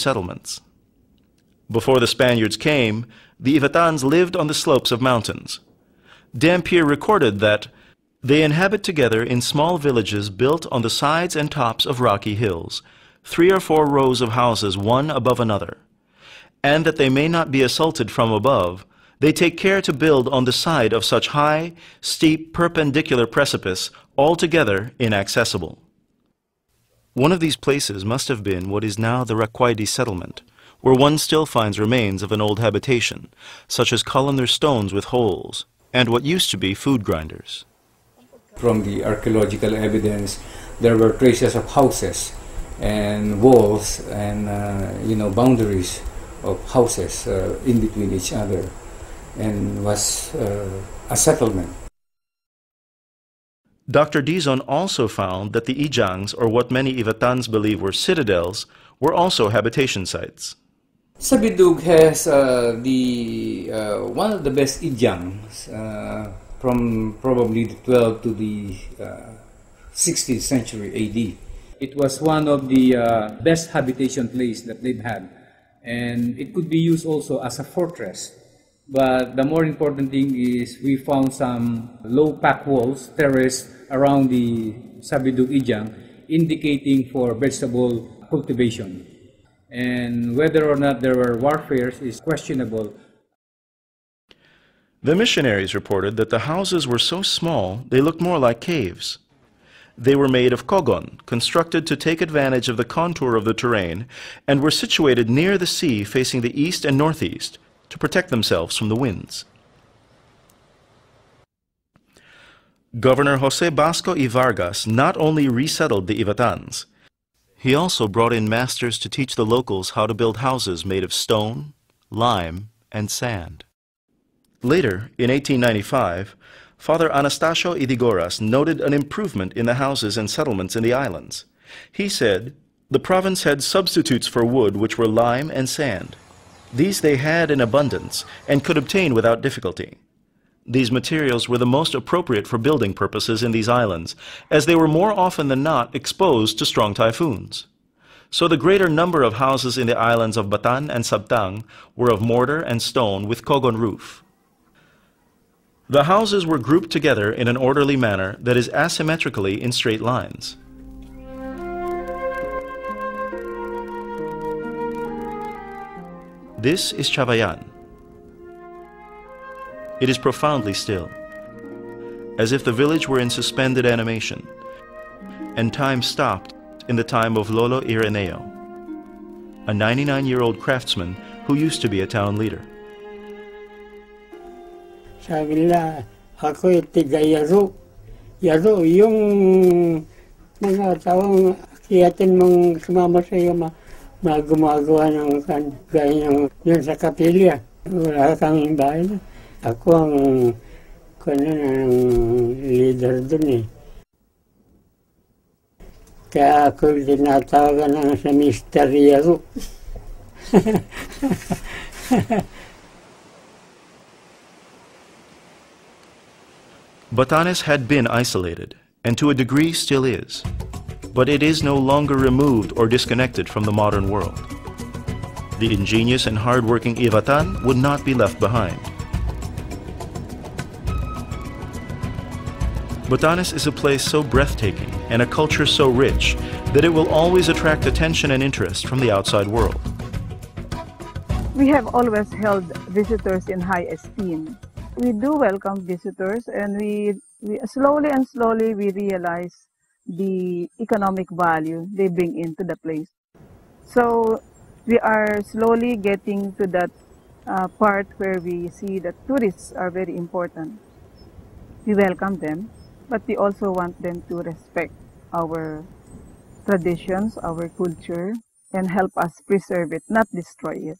settlements. Before the Spaniards came, the Ivatans lived on the slopes of mountains. Dampier recorded that they inhabit together in small villages built on the sides and tops of rocky hills, 3 or 4 rows of houses one above another, and that they may not be assaulted from above, they take care to build on the side of such high, steep, perpendicular precipice, altogether inaccessible. One of these places must have been what is now the Raquaidi settlement, where one still finds remains of an old habitation, such as columnar stones with holes, and what used to be food grinders. From the archaeological evidence, there were traces of houses and walls and boundaries of houses in between each other, and was a settlement. Dr. Dizon also found that the ijangs, or what many Ivatans believe were citadels, were also habitation sites. Sabidug has one of the best ijangs from probably the 12th to the 16th century AD. It was one of the best habitation place that they've had, and it could be used also as a fortress. But the more important thing is we found some low pack walls, terrace around the Sabidug Ijang, indicating for vegetable cultivation. And whether or not there were warfares is questionable. The missionaries reported that the houses were so small they looked more like caves. They were made of kogon, constructed to take advantage of the contour of the terrain, and were situated near the sea facing the east and northeast to protect themselves from the winds. Governor Jose Basco y Vargas not only resettled the Ivatans, he also brought in masters to teach the locals how to build houses made of stone, lime, and sand. Later, in 1895, Father Anastasio Idigoras noted an improvement in the houses and settlements in the islands. He said, the province had substitutes for wood which were lime and sand. These they had in abundance and could obtain without difficulty. These materials were the most appropriate for building purposes in these islands, as they were more often than not exposed to strong typhoons. So the greater number of houses in the islands of Batan and Sabtang were of mortar and stone with kogon roof. The houses were grouped together in an orderly manner that is asymmetrically in straight lines. This is Chavayan. It is profoundly still, as if the village were in suspended animation, and time stopped in the time of Lolo Ireneo, a 99-year-old craftsman who used to be a town leader. Sabi nila, ako tiga yaro. Yaro, yung mga tawang akiyatin mong sumama sa iyo, gumagawa ng gaya yung sa kapilya. Wala kang bahay na. Ako ang leader dun eh. Kaya ako tinatawagan ng sa Mr. Yaro. Batanes had been isolated, and to a degree still is, but it is no longer removed or disconnected from the modern world. The ingenious and hard-working Ivatan would not be left behind. Batanes is a place so breathtaking and a culture so rich that it will always attract attention and interest from the outside world. We have always held visitors in high esteem. We do welcome visitors, and we slowly we realize the economic value they bring into the place. So we are slowly getting to that part where we see that tourists are very important. We welcome them, but we also want them to respect our traditions, our culture, and help us preserve it, not destroy it.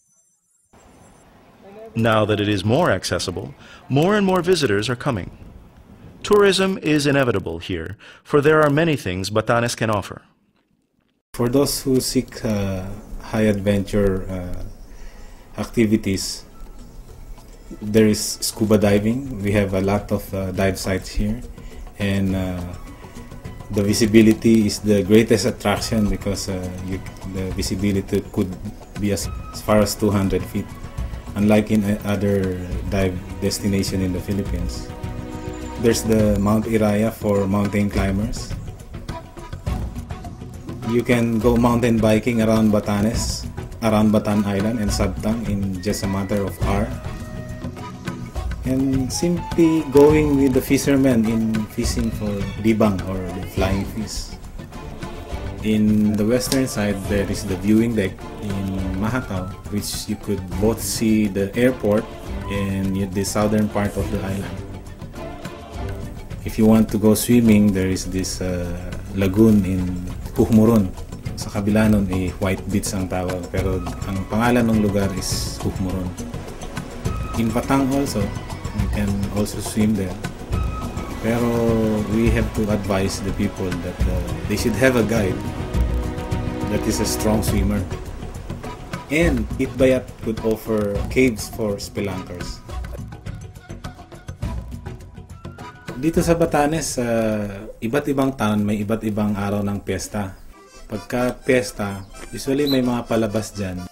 Now that it is more accessible, more and more visitors are coming. Tourism is inevitable here, for there are many things Batanes can offer. For those who seek high adventure activities, there is scuba diving. We have a lot of dive sites here, and The visibility is the greatest attraction because the visibility could be as far as 200 feet, unlike in other dive destination in the Philippines. There's the Mount Iraya for mountain climbers. You can go mountain biking around Batanes, around Batan Island and Sabtang in just a matter of hours. And simply going with the fishermen in fishing for dibang or the flying fish. In the western side, there is the viewing deck in Mahataw, which you could both see the airport and the southern part of the island. If you want to go swimming, there is this lagoon in Huhmurun. Sa kabila nun, White Beach ang tawag, pero ang pangalan ng lugar is Huhmurun. In Patang also, you can also swim there. Pero we have to advise the people that they should have a guide that is a strong swimmer. And Itbayat could offer caves for spelunkers. Dito sa Batanes, iba't ibang town may iba't ibang araw ng piyesta. Pagka piyesta, usually may mga palabas dyan.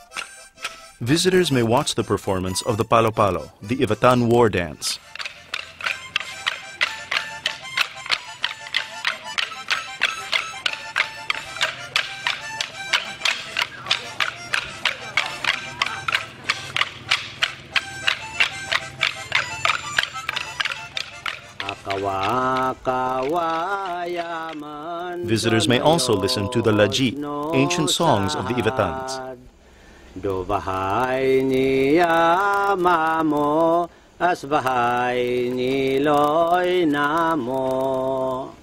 Visitors may watch the performance of the Palo Palo, the Ivatan war dance. Visitors may also listen to the Laji, ancient songs of the Ivatans. Do bahay niya mamo, as bahay ni Loy namo.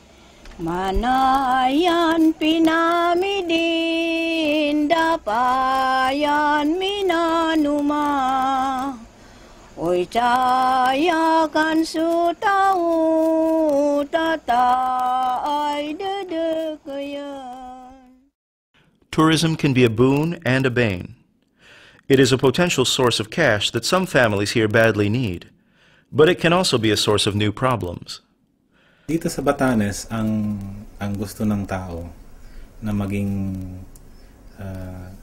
Manayan pinamidin, dapayan minanuma. Oy cayakan sutau, tataay dedekayan. Tourism can be a boon and a bane. It is a potential source of cash that some families here badly need, but it can also be a source of new problems. Dito sa Batanes, ang gusto ng tao na maging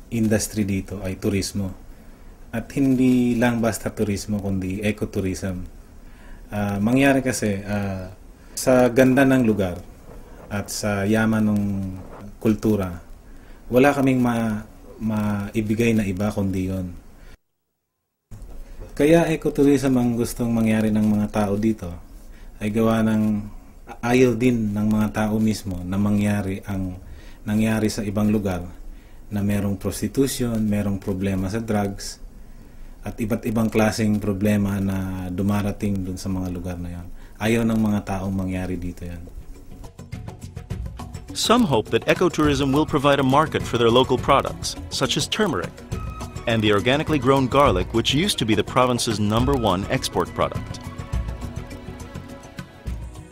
industry dito ay turismo. At hindi lang basta turismo, kundi ecotourism. Mangyari kasi, sa ganda ng lugar at sa yaman ng kultura, wala kaming maibigay na iba kundi yun. Kaya ecotourism ang gustong mangyari ng mga tao dito ay gawa ng ayaw din ng mga tao mismo na mangyari ang nangyari sa ibang lugar na merong prostitution, merong problema sa drugs at iba't ibang klaseng problema na dumarating dun sa mga lugar na yan. Ayaw ng mga taong mangyari dito yan. Some hope that ecotourism will provide a market for their local products, such as turmeric, and the organically grown garlic, which used to be the province's #1 export product.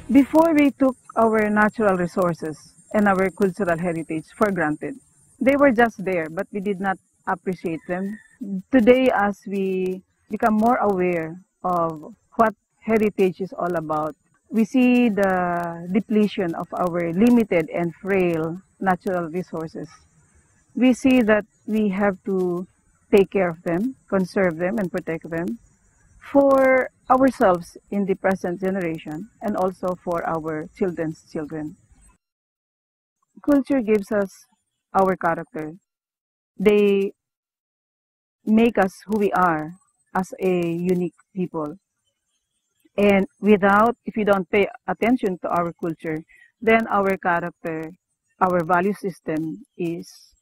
Before we took our natural resources and our cultural heritage for granted, they were just there, but we did not appreciate them. Today, as we become more aware of what heritage is all about, we see the depletion of our limited and frail natural resources. We see that we have to take care of them, conserve them, and protect them for ourselves in the present generation and also for our children's children. Culture gives us our character. They make us who we are as a unique people. And if you don't pay attention to our culture, then our character, our value system is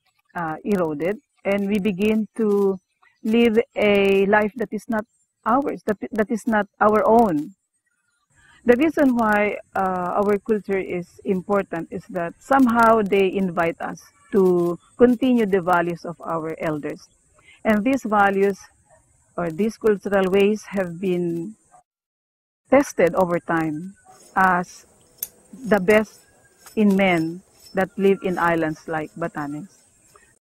eroded, and we begin to live a life that is not ours, that is not our own. The reason why our culture is important is that somehow they invite us to continue the values of our elders. And these values or these cultural ways have been tested over time as the best in men that live in islands like Batanes.